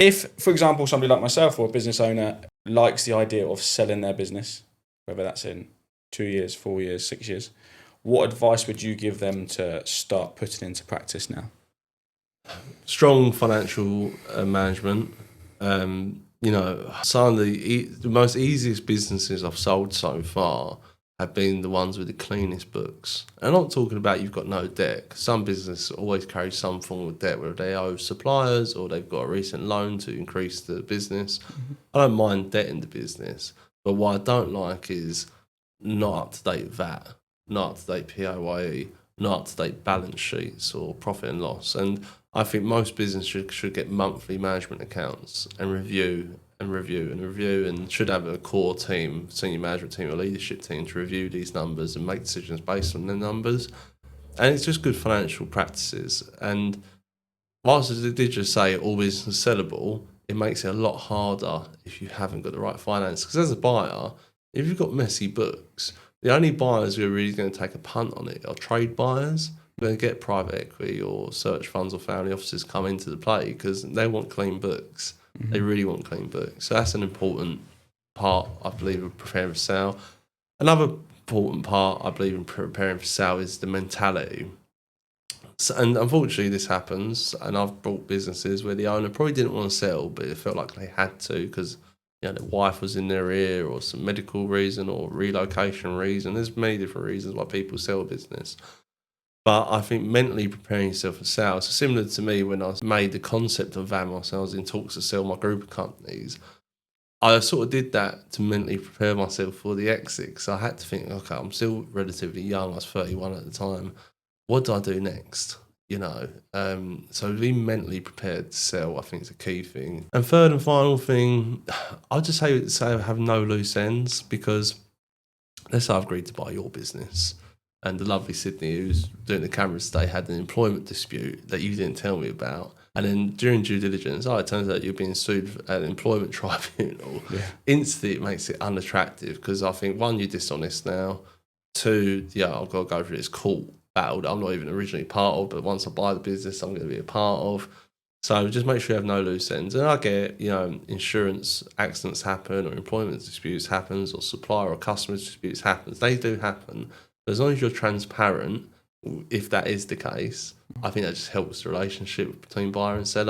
If, for example, somebody like myself or a business owner likes the idea of selling their business, whether that's in 2 years, 4 years, 6 years, what advice would you give them to start putting into practice now? Strong financial management. Some of the most easiest businesses I've sold so far have been the ones with the cleanest books. And I'm not talking about you've got no debt. 'Cause some businesses always carry some form of debt, whether they owe suppliers or they've got a recent loan to increase the business. I don't mind debt in the business, but what I don't like is not up-to-date VAT, not up-to-date PAYE, not up-to-date balance sheets or profit and loss. And I think most businesses should get monthly management accounts and review and should have a core team, senior management team or leadership team to review these numbers and make decisions based on the numbers. And it's just good financial practices. And whilst I did just say all business is sellable, it makes it a lot harder if you haven't got the right finance. Because as a buyer, if you've got messy books, the only buyers who are really going to take a punt on it are trade buyers. They're going to get private equity or search funds or family offices come into the play because they want clean books. Mm-hmm. They really want clean books. So that's an important part, I believe, of preparing for sale. Another important part, I believe, in preparing for sale is the mentality. So, and unfortunately, this happens. And I've bought businesses where the owner probably didn't want to sell, but it felt like they had to because their wife was in their ear or some medical reason or relocation reason. There's many different reasons why people sell a business. But I think mentally preparing yourself for sales, so similar to me when I made the concept of Vamos, I was in talks to sell my group of companies. I sort of did that to mentally prepare myself for the exit. So I had to think, okay, I'm still relatively young. I was 31 at the time. What do I do next? So being mentally prepared to sell, I think, is a key thing. And third and final thing, I'll just say have no loose ends, because let's say I've agreed to buy your business. And the lovely Sydney, who's doing the cameras today, had an employment dispute that you didn't tell me about. And then during due diligence, it turns out you're being sued at an employment tribunal. Yeah. Instantly, it makes it unattractive because I think, one, you're dishonest now. Two, I've got to go through this court battle that I'm not even originally part of, but once I buy the business, I'm going to be a part of. So just make sure you have no loose ends. And I get, insurance accidents happen or employment disputes happens or supplier or customer disputes happens. They do happen. As long as you're transparent, if that is the case, I think that just helps the relationship between buyer and seller.